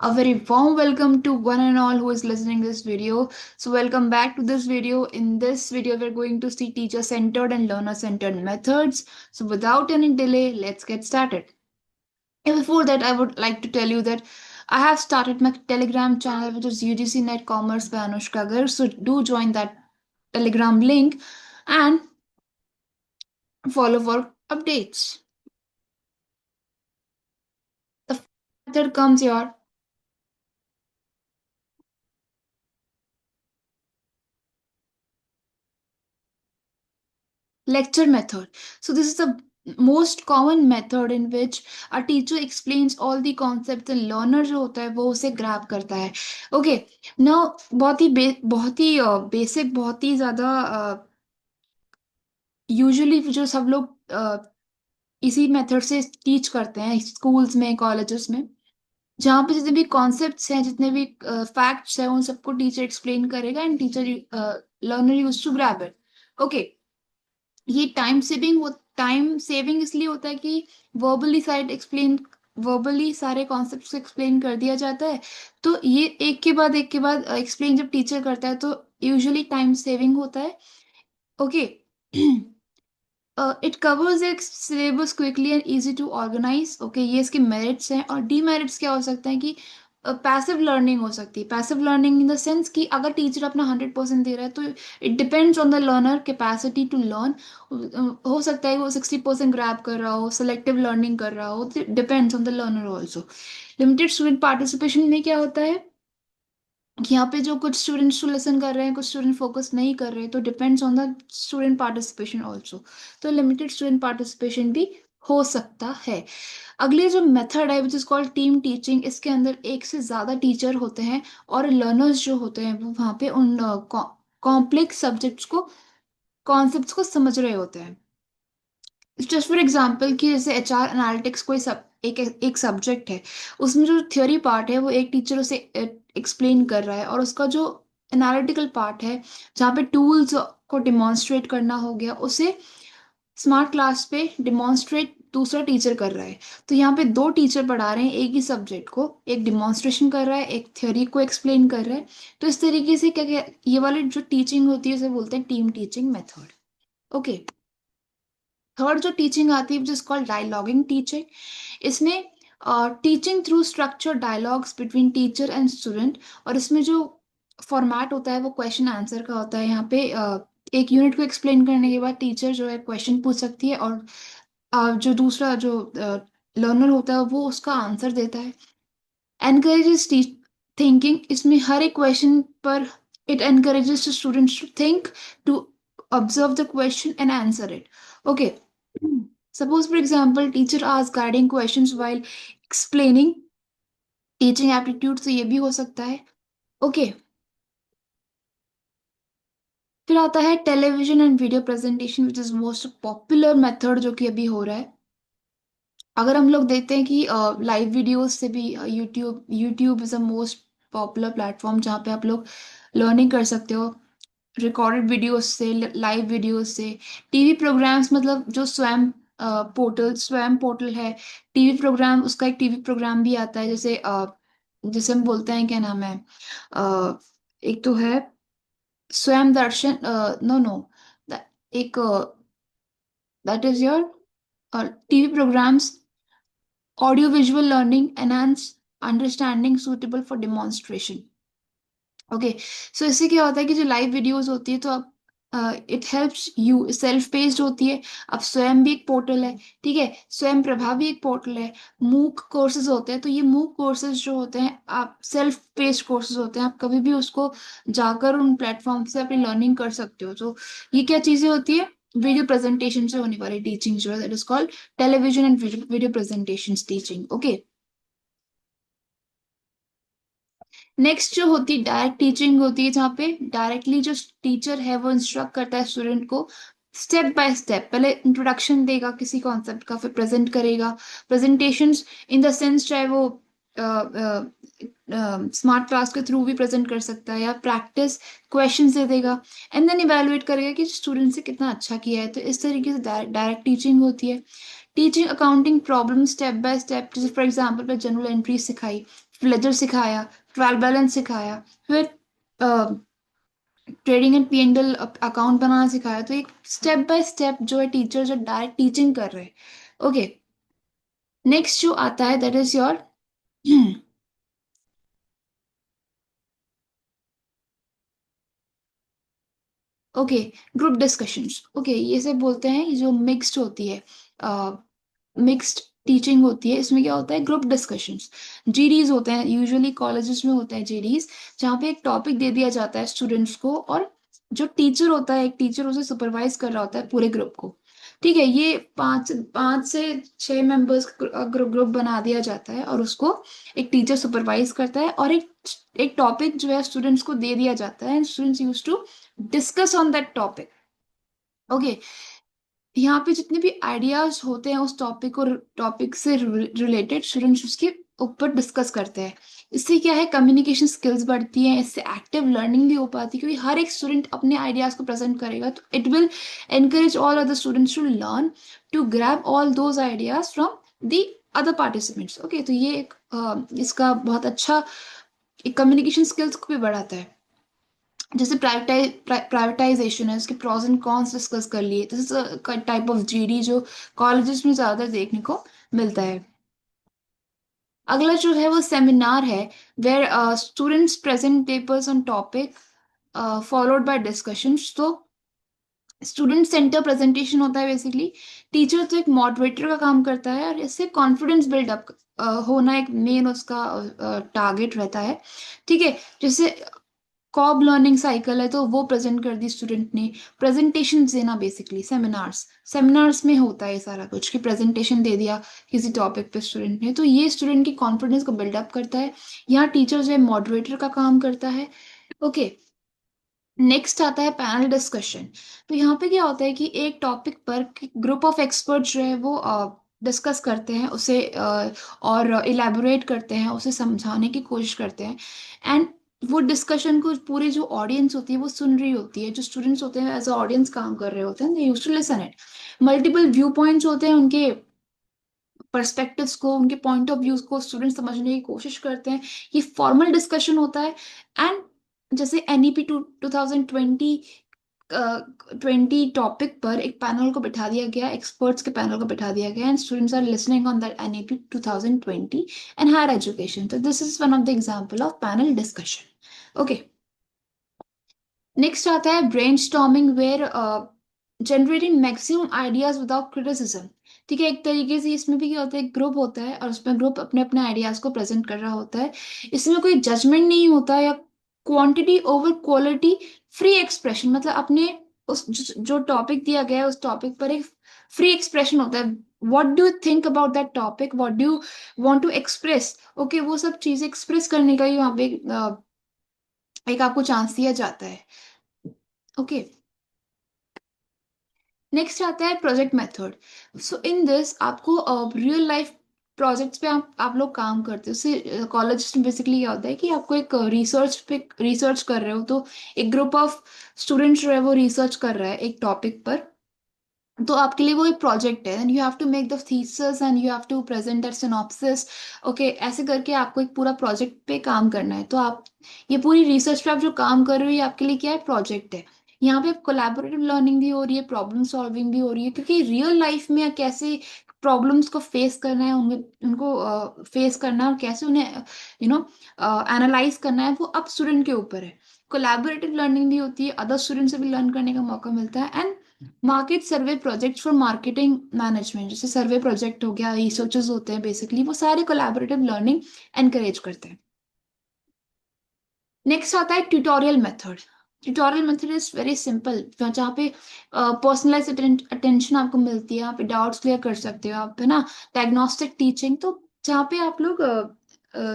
A very warm welcome to one and all who is listening this video. So welcome back to this video. In this video, we're going to see teacher-centered and learner-centered methods. So without any delay, let's get started. And before that, I would like to tell you that I have started my Telegram channel, which is UGC Net Commerce by Anushka Gar. So do join that Telegram link and follow for updates. The first method comes your lecture method. So this is the most common method in which a teacher explains all the concepts and learner जो होता है वो उसे grab करता है. Okay, now बहुत ही basic बहुत ही ज्यादा यूजुअली जो सब लोग इसी मेथड से टीच करते हैं स्कूल्स में कॉलेजेस में, जहाँ पे जितने भी कॉन्सेप्ट्स हैं जितने भी फैक्ट्स हैं उन सबको टीचर एक्सप्लेन करेगा and teacher learner use to grab it. Okay, ये टाइम सेविंग इसलिए होता है कि वर्बली सारे कॉन्सेप्ट्स को एक्सप्लेन कर दिया जाता है. तो ये एक के बाद एक्सप्लेन जब टीचर करता है तो यूजुअली टाइम सेविंग होता है. ओके. इट कवर्स एक syllabus quickly and easy to organise. Okay, ये इसके मेरिट्स हैं. और डीमेरिट्स क्या हो सकते हैं कि पैसिव लर्निंग हो सकती है. Passive learning in the sense कि अगर टीचर अपना 100% दे रहा है तो it depends on the learner capacity to learn. हो सकता है वो 60% ग्रैब कर रहा हो, सेलेक्टिव लर्निंग कर रहा हो. Depends on the learner also. Limited student participation में क्या होता है कि यहाँ पे जो कुछ स्टूडेंट्स तो लिसन कर रहे हैं, कुछ स्टूडेंट फोकस नहीं कर रहे, तो depends on the student participation also. तो लिमिटेड स्टूडेंट पार्टिसिपेशन भी हो सकता है. अगली जो मेथड है which is called team teaching, इसके अंदर एक से ज्यादा टीचर होते हैं और लर्नर्स जो होते हैं वो वहाँ पे उन कॉम्प्लेक्स सब्जेक्ट्स को कॉन्सेप्ट्स को समझ रहे होते हैं. जस्ट फॉर एग्जाम्पल कि जैसे HR एनालिटिक्स कोई एक सब्जेक्ट है, उसमें जो थ्योरी पार्ट है वो एक टीचर उसे एक्सप्लेन कर रहा है, और उसका जो एनालिटिकल पार्ट है जहाँ पे टूल्स को डिमॉन्स्ट्रेट करना हो गया, उसे स्मार्ट क्लास पे डिमॉन्स्ट्रेट दूसरा टीचर कर रहा है. तो यहाँ पे दो टीचर पढ़ा रहे हैं एक ही सब्जेक्ट को, एक डिमॉन्स्ट्रेशन कर रहा है, एक थ्योरी को एक्सप्लेन कर रहा है. तो इस तरीके से क्या ये वाली जो टीचिंग होती है उसे बोलते हैं team teaching method. Okay. Third जो टीचिंग आती है which is called dialoguing teaching. इसमें teaching through structure dialogues between teacher and student. और इसमें जो फॉर्मेट होता है वो क्वेश्चन आंसर का होता है. यहाँ पे एक यूनिट को एक्सप्लेन करने के बाद टीचर जो है क्वेश्चन पूछ सकती है, और जो दूसरा जो लर्नर होता है वो उसका आंसर देता है. Encourages thinking. इसमें हर एक क्वेश्चन पर it encourages students to think, to observe the question and answer it. Okay. Suppose, for example, teacher asks guiding questions while explaining teaching aptitude, तो ये भी हो सकता है. ओके. फिर आता है television and video presentation which is most popular method जो कि अभी हो रहा है. अगर हम लोग देखते हैं कि लाइव वीडियोस से भी YouTube is a most popular platform जहाँ पे आप लोग लर्निंग कर सकते हो रिकॉर्डेड वीडियोस से, लाइव वीडियोस से. टीवी प्रोग्राम्स मतलब जो स्वयं पोर्टल है. टीवी प्रोग्राम, उसका एक टीवी प्रोग्राम भी आता है जैसे जैसे हम बोलते हैं क्या नाम है, एक तो है स्वयं दर्शन. नो नो, एक that is your TV programmes audio visual learning enhance understanding suitable for demonstration. Okay. So इससे क्या होता है कि जो लाइव वीडियोस होती है तो आप it helps you, self paced होती है. अब स्वयं भी एक पोर्टल है, ठीक है, स्वयं प्रभा भी एक पोर्टल है. मूक कोर्सेज होते हैं, तो ये मूक कोर्सेज जो होते हैं आप सेल्फ पेस्ड कोर्सेज होते हैं, आप कभी भी उसको जाकर उन प्लेटफॉर्म से अपनी लर्निंग कर सकते हो. तो ये क्या चीजें होती है, वीडियो प्रेजेंटेशन से होने वाली टीचिंग जो है that is called television and video presentation teaching. Okay. Next जो होती है डायरेक्ट टीचिंग होती है, जहाँ पे डायरेक्टली जो टीचर है वो इंस्ट्रक्ट करता है स्टूडेंट को स्टेप बाय स्टेप. पहले इंट्रोडक्शन देगा किसी कॉन्सेप्ट का, फिर प्रेजेंट करेगा. प्रेजेंटेशंस इन द सेंस चाहे वो स्मार्ट क्लास के थ्रू भी प्रेजेंट कर सकता है, या प्रैक्टिस क्वेश्चंस दे देगा एंड देन इवेलुएट करेगा कि स्टूडेंट से कितना अच्छा किया है. तो इस तरीके से डायरेक्ट टीचिंग होती है. Teaching accounting problem step by step, जैसे फॉर एग्जांपल पे जनरल एंट्री सिखाई, लेजर सिखाया, ट्रायल बैलेंस सिखाया, फिर ट्रेडिंग एंड P&L अकाउंट बनाना सिखाया। तो एक स्टेप बाय स्टेप जो है टीचर जो डायरेक्ट टीचिंग कर रहे हैं। ओके, नेक्स्ट जो आता है that is your okay, group discussions. Okay, ये सब बोलते हैं ये जो मिक्स्ड होती है, मिक्स्ड टीचिंग होती है, इसमें क्या होता है ग्रुप डिस्कशंस। जीडीज होते हैं, यूजुअली कॉलेजेस में होता है जीडीज, जहाँ पे एक टॉपिक दे दिया जाता है स्टूडेंट्स को, और जो टीचर होता है, एक टीचर उसे सुपरवाइज कर रहा होता है पूरे ग्रुप को। ठीक है, ये पांच पांच से छह मेंबर्स ग्रुप ग्रुप बना दिया जाता है, और उसको एक टीचर सुपरवाइज करता है, और एक एक टॉपिक जो है स्टूडेंट्स को दे दिया जाता है, and students use to discuss on that topic. Okay, यहाँ पे जितने भी आइडियाज होते हैं उस टॉपिक और टॉपिक से रिलेटेड, स्टूडेंट्स उसके ऊपर डिस्कस करते हैं। इससे क्या है, कम्युनिकेशन स्किल्स बढ़ती हैं, इससे एक्टिव लर्निंग भी हो पाती है, क्योंकि हर एक स्टूडेंट अपने आइडियाज को प्रेजेंट करेगा, तो it will encourage all other students to learn, to grab all those ideas from the other participants. Okay, तो ये एक इसका बहुत अच्छा कम्युनिकेशन स्किल्स को भी बढ़ाता है। जैसे प्राइवेटाइजेशन है, उसके प्रोज एंड कॉन्स डिस्कस कर लिए, this is type of GD जो कॉलेजेस में ज्यादा देखने को मिलता है। अगला जो है वो सेमिनार है, where students present papers on topic followed by discussions. तो स्टूडेंट सेंटर प्रेजेंटेशन होता है बेसिकली। टीचर तो एक मॉडरेटर का काम करता है, और इससे कॉन्फिडेंस बिल्डअप होना एक मेन उसका टारगेट रहता है। ठीक है, जैसे कॉब लर्निंग साइकिल है तो वो प्रेजेंट कर दी स्टूडेंट ने, प्रेजेंटेशन देना बेसिकली। सेमिनार्स, सेमिनार्स में होता है ये सारा कुछ, कि प्रेजेंटेशन दे दिया किसी टॉपिक पे स्टूडेंट ने, तो ये स्टूडेंट की कॉन्फिडेंस को बिल्डअप करता है। यहाँ टीचर जो है मॉडरेटर का काम करता है। ओके, नेक्स्ट आता है पैनल डिस्कशन। तो यहाँ पे क्या होता है कि एक टॉपिक पर ग्रुप ऑफ एक्सपर्ट जो है वो डिस्कस करते हैं उसे, और इलेबोरेट करते हैं, उसे समझाने की कोशिश करते हैं। एंड वो डिस्कशन को पूरी जो ऑडियंस होती है वो सुन रही होती है, जो स्टूडेंट्स होते हैं एज अ ऑडियंस काम कर रहे होते हैं, they used to listen it. Multiple view points होते हैं, उनके पर्सपेक्टिव्स को, उनके पॉइंट ऑफ व्यूज को स्टूडेंट समझने की कोशिश करते हैं। ये फॉर्मल डिस्कशन होता है। एंड जैसे एनईपी 2020 20 टॉपिक पर एक पैनल को बिठा दिया गया, एक्सपर्ट्स के पैनल को बिठा दिया गया, and students are listening on that NEP 2020 and higher education. तो this is one of the example of panel discussion. Okay, next आता है brainstorming, where generating maximum ideas without criticism. ठीक है, एक तरीके से इसमें भी क्या होता है, ग्रुप होता है और उसमें ग्रुप अपने अपने आइडियाज को प्रेजेंट कर रहा होता है। इसमें कोई जजमेंट नहीं होता, या quantity over quality, free expression, मतलब अपने उस जो टॉपिक दिया गया है उस टॉपिक पर एक फ्री एक्सप्रेशन होता है। What do you think about that topic, what do you want to express. Okay, वो सब चीजें एक्सप्रेस करने का ही वहाँ पे एक आपको चांस दिया जाता है। ओके, नेक्स्ट आता है project method. So in this आपको रियल लाइफ प्रोजेक्ट्स पे आप लोग काम करते हो। उससे कॉलेज में बेसिकली क्या होता है कि आपको एक रिसर्च पे रिसर्च कर रहे हो, तो एक ग्रुप ऑफ स्टूडेंट्स जो है वो रिसर्च कर रहा है एक टॉपिक पर, तो आपके लिए वो एक प्रोजेक्ट है, and you have to make the thesis and you have to present that synopsis. Okay, ऐसे करके आपको एक पूरा प्रोजेक्ट पे काम करना है। तो आप ये पूरी रिसर्च पे आप जो काम कर रहे हो ये आपके लिए क्या है, प्रोजेक्ट है। यहाँ पे आप कोलैबोरेटिव लर्निंग भी हो रही है, प्रॉब्लम सॉल्विंग भी हो रही है, क्योंकि रियल लाइफ में कैसे प्रॉब्लम्स को फेस करना है, उनको फेस करना है, और कैसे उन्हें एनालाइज करना है, वो अब स्टूडेंट के ऊपर है। कोलैबोरेटिव लर्निंग भी होती है, अदर स्टूडेंट से भी लर्न करने का मौका मिलता है। And market survey project for marketing management, जैसे सर्वे प्रोजेक्ट हो गया, रिसर्चेस होते हैं बेसिकली, वो सारे कोलैबोरेटिव लर्निंग एनकरेज करते हैं। नेक्स्ट आता है tutorial method. Tutorial method is very simple, जहाँ पे पर्सनलाइज अटेंशन आपको मिलती है, यहाँ पे डाउट्स क्लियर कर सकते हो आप, है ना। डायग्नोस्टिक टीचिंग, तो जहाँ पे आप लोग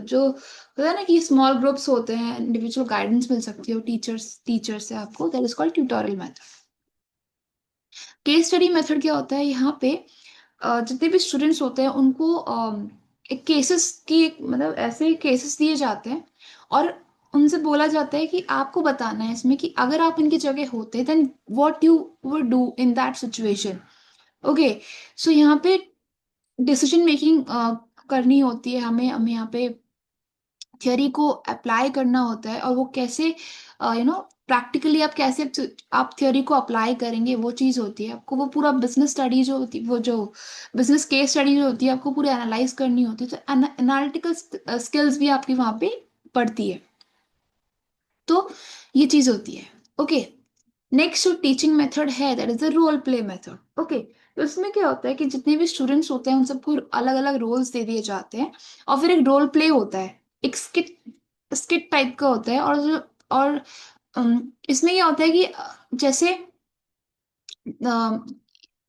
जो होता है ना कि स्मॉल ग्रुप्स होते हैं, इंडिविजुअल गाइडेंस मिल सकती है टीचर से आपको, that is called tutorial method. Case study method क्या होता है, यहाँ पे जितने भी स्टूडेंट्स होते हैं उनको एक केसेस की मतलब ऐसे केसेस दिए जाते हैं, और उनसे बोला जाता है कि आपको बताना है इसमें कि अगर आप इनकी जगह होते then what you would do in that situation. Okay, so यहाँ पे डिसीजन मेकिंग करनी होती है हमें, हमें यहाँ पे थियोरी को अप्लाई करना होता है, और वो कैसे प्रैक्टिकली आप कैसे आप थ्योरी को अप्लाई करेंगे, वो चीज़ होती है। आपको वो पूरा बिजनेस स्टडी जो होती है, वो जो बिजनेस केस स्टडी जो होती है, आपको पूरी एनालाइज करनी होती है, तो एनालिटिकल स्किल्स भी आपकी वहाँ पे पड़ती है। तो ये चीज़ होती है। ओके, नेक्स्ट जो टीचिंग मेथड है that is the role play method. Okay, तो इसमें क्या होता है कि जितने भी स्टूडेंट्स होते हैं उन सबको अलग अलग रोल्स दे दिए जाते हैं, और फिर एक रोल प्ले होता है, एक स्किट स्किट टाइप का होता है। और इसमें क्या होता है कि जैसे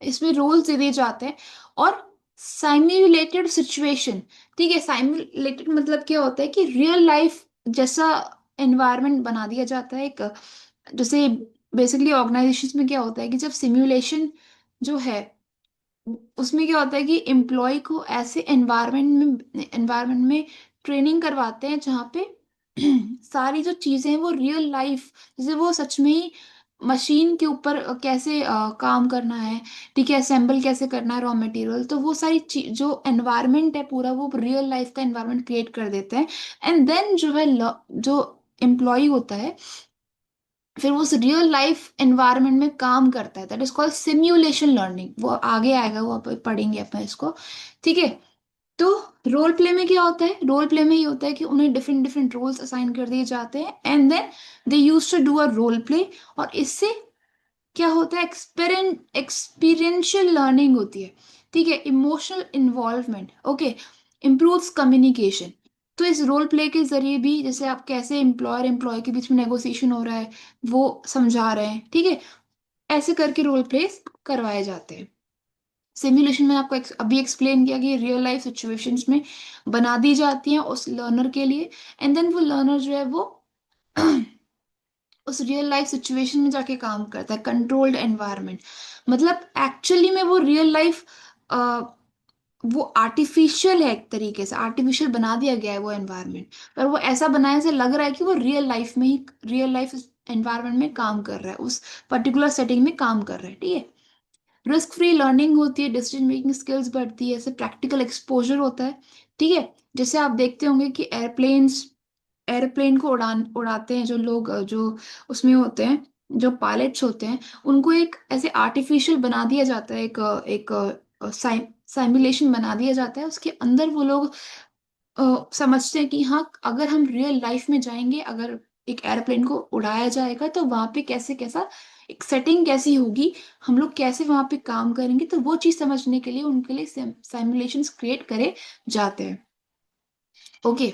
इसमें रोल्स दे दिए जाते हैं, और साइम्युलेटेड सिचुएशन। ठीक है, साइम्युलेटेड मतलब क्या होता है कि रियल लाइफ जैसा एनवायरनमेंट बना दिया जाता है एक, जैसे बेसिकली ऑर्गेनाइजेशन में क्या होता है कि जब सिमुलेशन जो है उसमें क्या होता है कि एम्प्लॉय को ऐसे एनवायरनमेंट में ट्रेनिंग करवाते हैं जहाँ पे सारी जो चीजें हैं वो रियल लाइफ, जैसे वो सच में ही मशीन के ऊपर कैसे काम करना है, ठीक है, असेंबल कैसे करना है रॉ मटेरियल, तो वो सारी जो एनवायरनमेंट है पूरा वो रियल लाइफ का एनवायरनमेंट क्रिएट कर देते हैं। एंड देन जो है जो एम्प्लॉय होता है फिर वो उस रियल लाइफ एनवायरनमेंट में काम करता है, that is called simulation learning. वो आगे आएगा, वो पढ़ेंगे अपन इसको। ठीक है, तो रोल प्ले में क्या होता है, रोल प्ले में ये होता है कि उन्हें डिफरेंट डिफरेंट रोल्स असाइन कर दिए जाते हैं, and then they use to do a role play. और इससे क्या होता है, एक्सपीरियंशियल लर्निंग होती है। ठीक है, emotional involvement, okay, improves communication. तो इस रोल प्ले के जरिए भी जैसे आप कैसे एम्प्लॉयर एम्प्लॉय के बीच में नेगोशिएशन हो रहा है वो समझा रहे हैं, ठीक है, ऐसे करके रोल प्ले करवाए जाते हैं। सिमुलेशन में आपको अभी एक्सप्लेन किया कि रियल लाइफ सिचुएशंस में बना दी जाती हैं उस लर्नर के लिए, एंड देन वो लर्नर जो है वो उस रियल लाइफ सिचुएशन में जाके काम करता है, कंट्रोल्ड एनवायरनमेंट। मतलब एक्चुअली में वो रियल लाइफ, वो आर्टिफिशियल है, एक तरीके से आर्टिफिशियल बना दिया गया है वो एनवायरनमेंट, पर वो ऐसा बनाया से लग रहा है कि वो रियल लाइफ में ही, रियल लाइफ एनवायरनमेंट में काम कर रहा है, उस पर्टिकुलर सेटिंग में काम कर रहा है। ठीक है, रिस्क फ्री लर्निंग होती है, डिसीजन मेकिंग स्किल्स बढ़ती है, ऐसे प्रैक्टिकल एक्सपोजर होता है। ठीक है, जैसे आप देखते होंगे कि एयरप्लेन को उड़ाते हैं जो लोग, जो उसमें होते हैं, जो पायलट्स होते हैं, उनको एक ऐसे आर्टिफिशियल बना दिया जाता है, एक साइमुलेशन बना दिया जाता है, उसके अंदर वो लोग समझते हैं कि हाँ अगर हम रियल लाइफ में जाएंगे, अगर एक एयरप्लेन को उड़ाया जाएगा तो वहां पे कैसे कैसा एक सेटिंग कैसी होगी, हम लोग कैसे वहां पे काम करेंगे, तो वो चीज समझने के लिए उनके लिए साइमुलेशंस क्रिएट करे जाते हैं। ओके,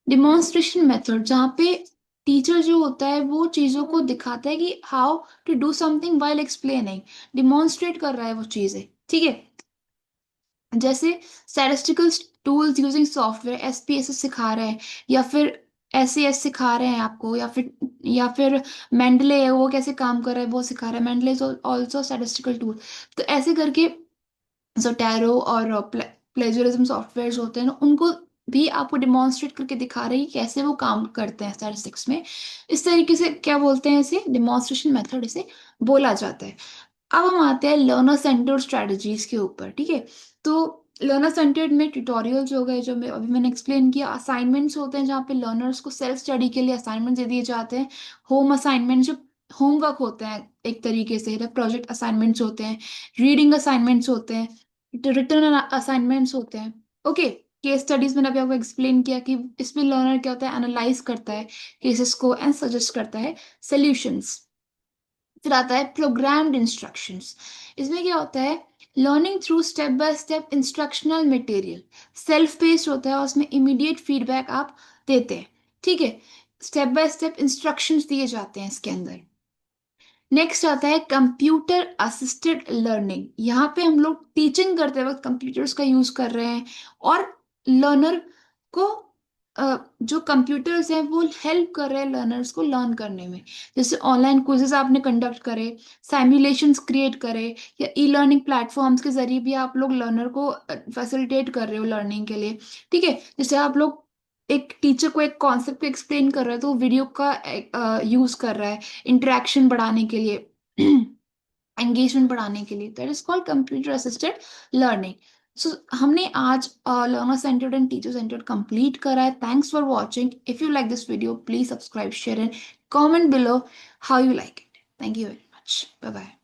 डिमॉन्स्ट्रेशन मेथड, जहाँ पे टीचर जो होता है वो चीजों को दिखाता है कि how to do something while explaining, demonstrate कर रहा है वो चीजें। ठीक है, जैसे statistical tools using software, SPSS सिखा रहे हैं, या फिर एसएएस सिखा रहे हैं आपको, या फिर मेंडले है वो कैसे काम कर रहा है वो सिखा रहा है, Mendel is also statistical tool. तो ऐसे करके जोटैरो और प्लेजरिज्म सॉफ्टवेयर होते हैं ना, उनको भी आपको डिमॉन्स्ट्रेट करके दिखा रहे हैं कि कैसे वो काम करते हैं स्टैटिस्टिक्स में। इस तरीके से क्या बोलते हैं, इसे डिमॉन्स्ट्रेशन मेथड इसे बोला जाता है। अब हम आते हैं लर्नर सेंटर्ड स्ट्रेटजीज के ऊपर। ठीक है, तो लर्नर सेंटर्ड में ट्यूटोरियल्स हो गए जो अभी मैंने एक्सप्लेन किया, असाइनमेंट्स होते हैं जहाँ पे लर्नर्स को सेल्फ स्टडी के लिए असाइनमेंट दे दिए जाते हैं, होम असाइनमेंट जो होमवर्क होते हैं एक तरीके से, प्रोजेक्ट असाइनमेंट्स होते हैं, रीडिंग असाइनमेंट्स होते हैं, रिटर्न असाइनमेंट्स होते हैं। ओके, केस स्टडीज मैंने अभी आपको एक्सप्लेन किया कि इसमें लर्नर क्या होता है, एनालाइज करता है केसेस को एंड सजेस्ट करता है सॉल्यूशंस। फिर आता है प्रोग्राम्ड इंस्ट्रक्शंस। इसमें क्या होता है, learning through step by step instructional material, self based होता है और उसमें इमीडिएट फीडबैक आप देते हैं। ठीक है, स्टेप बाय स्टेप इंस्ट्रक्शंस दिए जाते हैं इसके अंदर। नेक्स्ट आता है कंप्यूटर असिस्टेड लर्निंग। यहाँ पे हम लोग टीचिंग करते वक्त कंप्यूटर्स का यूज कर रहे हैं, और लर्नर को जो कंप्यूटर्स हैं वो हेल्प कर रहे हैं लर्नर्स को लर्न करने में। जैसे ऑनलाइन क्विजेस आपने कंडक्ट करे, साइमुलेशंस क्रिएट करे, या ई लर्निंग प्लेटफॉर्म्स के जरिए भी आप लोग लर्नर को फैसिलिटेट कर रहे हो लर्निंग के लिए। ठीक है, जैसे आप लोग एक टीचर को एक कॉन्सेप्ट को एक्सप्लेन कर रहा है तो वो वीडियो का यूज कर रहा है इंटरेक्शन बढ़ाने के लिए। एंगेजमेंट बढ़ाने के लिए, that is called computer assisted learning. So हमने आज learner centred and teacher centred complete करा है। Thanks for watching. If you like this video please subscribe, share and comment below how you like it. Thank you very much. Bye bye.